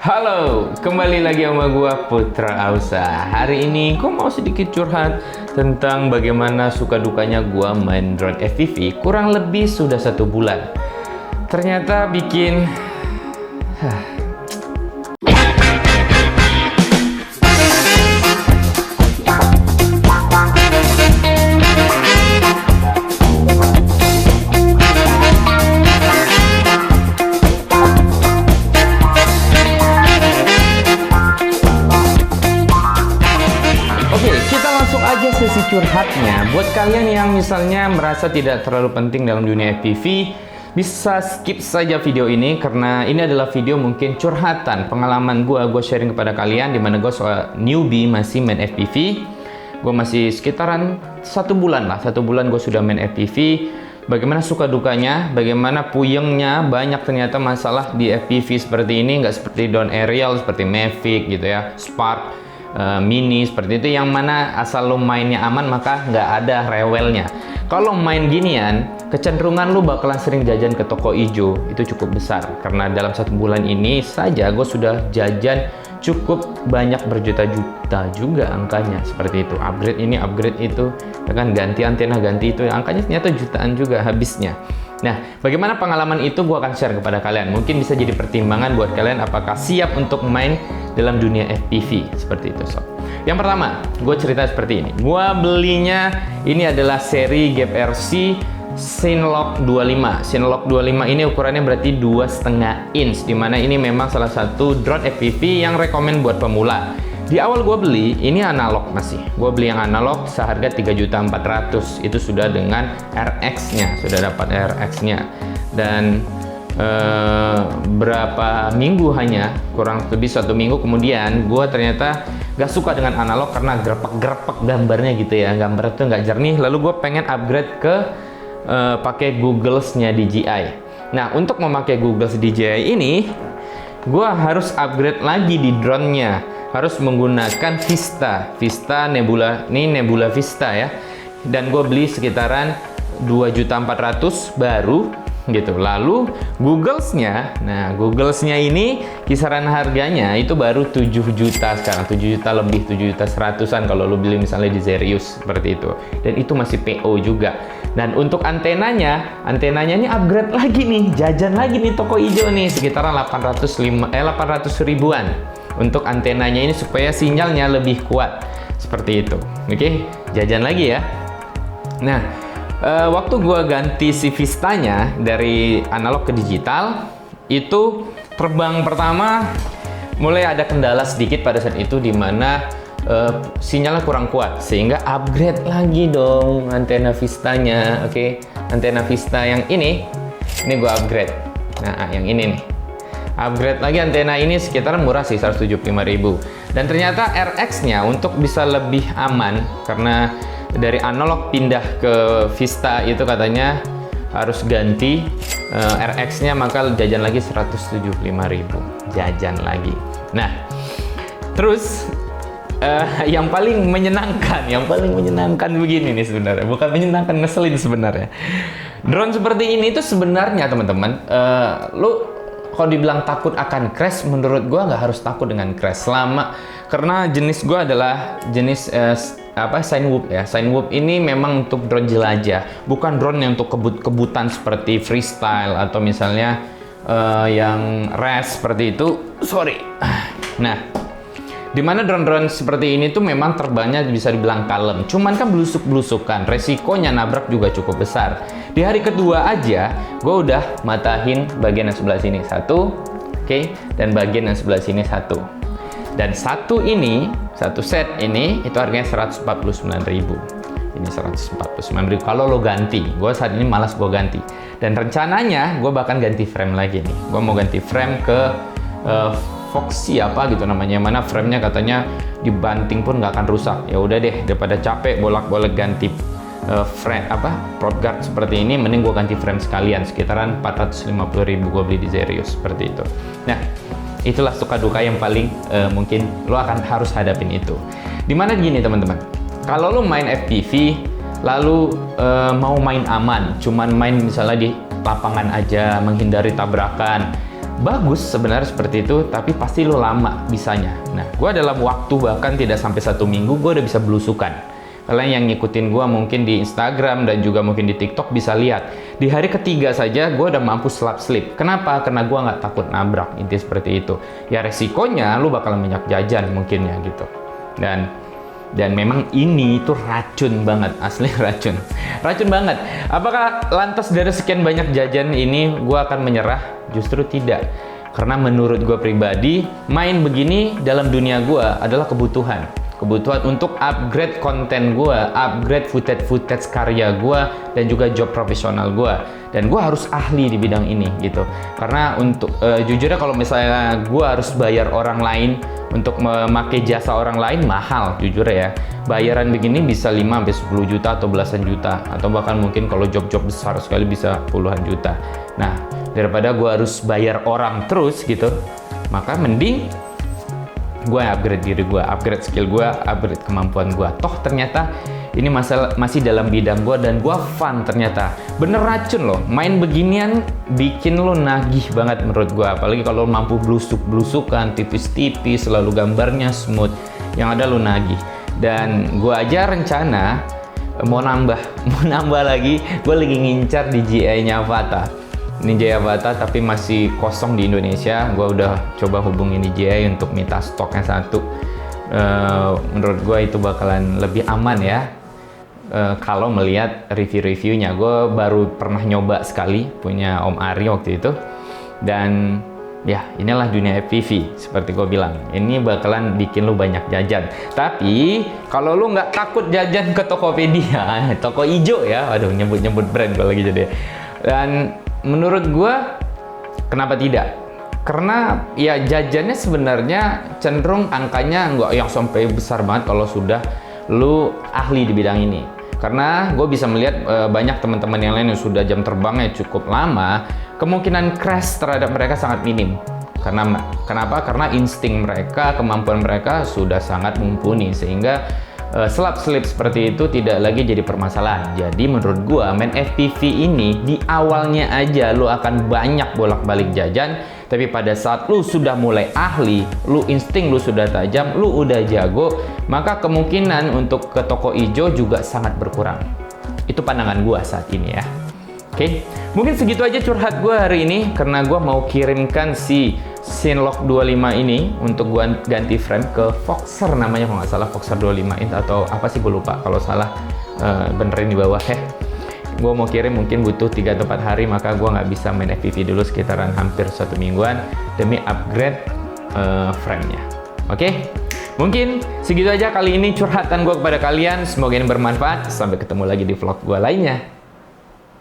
Halo, kembali lagi sama gua Putra Ausa. Hari ini gua mau sedikit curhat tentang bagaimana suka dukanya gua main drone FPV kurang lebih sudah 1 bulan. Ternyata bikin kita langsung aja sesi curhatnya. Buat kalian yang misalnya merasa tidak terlalu penting dalam dunia FPV, bisa skip saja video ini karena ini adalah video mungkin curhatan pengalaman gue sharing kepada kalian, dimana gue soal newbie masih main FPV. Gue masih sekitaran 1 bulan lah, 1 bulan gue sudah main FPV. Bagaimana suka dukanya, bagaimana puyengnya, banyak ternyata masalah di FPV seperti ini, nggak seperti drone aerial seperti Mavic gitu ya, Spark, Mini seperti itu, yang mana asal lo mainnya aman maka nggak ada rewelnya. Kalau main ginian, kecenderungan lo bakalan sering jajan ke toko ijo, itu cukup besar karena dalam 1 bulan ini saja gue sudah jajan cukup banyak, berjuta-juta juga angkanya seperti itu. Upgrade ini, upgrade itu, ya kan, ganti antena, ganti itu, angkanya ternyata jutaan juga habisnya. Nah, bagaimana pengalaman itu gue akan share kepada kalian. Mungkin bisa jadi pertimbangan buat kalian apakah siap untuk main dalam dunia FPV seperti itu, sob. Yang pertama, gue cerita seperti ini. Gue belinya ini adalah seri Gap RC Sinlock 25. Sinlock 25 ini ukurannya berarti 2,5 inch, dimana ini memang salah satu drone FPV yang rekomen buat pemula. Di awal gue beli, ini analog masih. Gue beli yang analog seharga 3.400.000. Itu sudah dengan RX-nya, sudah dapat RX-nya. Dan berapa minggu, hanya kurang lebih 1 minggu kemudian, gue ternyata gak suka dengan analog karena gerepek-gerepek gambarnya gitu ya. Gambar itu nggak jernih. Lalu gue pengen upgrade ke pakai Googles-nya DJI. Nah, untuk memakai Googles DJI ini, gue harus upgrade lagi di drone-nya. Harus menggunakan Vista Nebula, ini Nebula Vista ya. Dan gue beli sekitaran 2.400.000 baru gitu. Lalu Googlesnya, nah Googlesnya ini kisaran harganya itu baru 7 juta sekarang, 7 juta lebih, 7.100.000-an kalau lo beli misalnya di Zerius seperti itu. Dan itu masih PO juga. Dan untuk antenanya ini upgrade lagi nih, jajan lagi nih toko hijau nih, sekitaran 800 ribuan untuk antenanya ini supaya sinyalnya lebih kuat seperti itu. Oke, jajan lagi ya. Nah, waktu gua ganti si Vistanya dari analog ke digital, itu terbang pertama mulai ada kendala sedikit pada saat itu, dimana sinyalnya kurang kuat, sehingga upgrade lagi dong antena Vistanya. Oke, antena Vista yang ini gua upgrade. Nah, yang ini nih, upgrade lagi antena ini sekitar murah sih, 175.000. Dan ternyata RX-nya untuk bisa lebih aman, karena dari analog pindah ke Vista itu katanya harus ganti RX-nya, maka jajan lagi 175.000, jajan lagi. Nah, terus yang paling menyenangkan begini nih sebenarnya, bukan menyenangkan, ngeselin sebenarnya. Drone seperti ini tuh sebenarnya teman-teman, kalau dibilang takut akan crash, menurut gua nggak harus takut dengan crash karena jenis gua adalah jenis Cinewhoop ya. Cinewhoop ini memang untuk drone jelajah, bukan drone yang untuk kebut-kebutan seperti freestyle atau misalnya yang race seperti itu. Sorry. Nah, dimana drone-drone seperti ini tuh memang terbangnya bisa dibilang kalem, cuman kan belusuk-belusukan, resikonya nabrak juga cukup besar. Di hari kedua aja gue udah matahin bagian yang sebelah sini satu, oke, dan bagian yang sebelah sini satu. Dan satu set ini itu harganya 149.000. Ini 149.000 kalau lo ganti. Gue saat ini malas gue ganti, dan rencananya gue bahkan ganti frame lagi nih. Gue mau ganti frame ke Foxy apa gitu namanya, mana framenya katanya dibanting pun nggak akan rusak. Ya udah deh, daripada capek bolak-balik ganti frame prop guard seperti ini, mending gue ganti frame sekalian, sekitaran 450.000 gue beli di Zerius seperti itu. Nah, itulah suka duka yang paling mungkin lo akan harus hadapin itu. Dimana gini teman-teman, kalau lo main FPV lalu mau main aman, cuman main misalnya di lapangan aja, menghindari tabrakan, bagus sebenarnya seperti itu, tapi pasti lo lama bisanya. Nah, gue dalam waktu bahkan tidak sampai 1 minggu, gue udah bisa belusukan. Kalian yang ngikutin gue mungkin di Instagram dan juga mungkin di TikTok bisa lihat. Di hari ketiga saja gue udah mampu slap-slip. Kenapa? Karena gue nggak takut nabrak, intinya seperti itu. Ya resikonya lu bakalan banyak jajan mungkin ya gitu. Dan memang ini itu racun banget, asli racun. Racun banget. Apakah lantas dari sekian banyak jajan ini gue akan menyerah? Justru tidak. Karena menurut gue pribadi, main begini dalam dunia gue adalah kebutuhan untuk upgrade konten gue, upgrade footage karya gue, dan juga job profesional gue. Dan gue harus ahli di bidang ini gitu. Karena untuk jujurnya kalau misalnya gue harus bayar orang lain untuk memakai jasa orang lain, mahal jujur ya. Bayaran begini bisa 5-10 juta atau belasan juta, atau bahkan mungkin kalau job-job besar sekali bisa puluhan juta. Nah, daripada gue harus bayar orang terus gitu, maka mending gue upgrade diri gue, upgrade skill gue, upgrade kemampuan gue. Toh ternyata ini masih dalam bidang gue dan gue fun ternyata. Bener racun loh, main beginian bikin lo nagih banget menurut gue. Apalagi kalau lo mampu blusuk-blusukan, tipis-tipis, selalu gambarnya smooth, yang ada lo nagih. Dan gue aja rencana mau nambah lagi, gue lagi ngincar DJI-nya Avata. Ninja Avata tapi masih kosong di Indonesia. Gue udah coba hubungin DJI untuk minta stoknya satu. Menurut gue itu bakalan lebih aman ya. Kalau melihat review-reviewnya, gue baru pernah nyoba sekali punya Om Ari waktu itu. Dan ya inilah dunia FPV seperti gue bilang. Ini bakalan bikin lu banyak jajan. Tapi kalau lu nggak takut jajan ke Tokopedia, toko ijo ya. Waduh, nyebut brand gue lagi jadi. Dan menurut gue, kenapa tidak? Karena ya jajannya sebenarnya cenderung angkanya nggak yang sampai besar banget kalau sudah lu ahli di bidang ini. Karena gue bisa melihat banyak teman-teman yang lain yang sudah jam terbangnya cukup lama, kemungkinan crash terhadap mereka sangat minim. Kenapa? Karena insting mereka, kemampuan mereka sudah sangat mumpuni, sehingga slip seperti itu tidak lagi jadi permasalahan. Jadi menurut gua main FPV ini di awalnya aja lu akan banyak bolak-balik jajan, tapi pada saat lu sudah mulai ahli, lu insting lu sudah tajam, lu udah jago, maka kemungkinan untuk ke toko ijo juga sangat berkurang. Itu pandangan gua saat ini ya. Oke, mungkin segitu aja curhat gue hari ini, karena gue mau kirimkan si Sinlock 25 ini untuk gue ganti frame ke Voxer namanya, kalau nggak salah Voxer 25 int atau apa sih gue lupa, kalau salah benerin di bawah ya. Gue mau kirim mungkin butuh 3 atau 4 hari, maka gue nggak bisa main FPV dulu sekitaran hampir 1 mingguan demi upgrade frame-nya. Oke, mungkin segitu aja kali ini curhatan gue kepada kalian, semoga ini bermanfaat. Sampai ketemu lagi di vlog gue lainnya.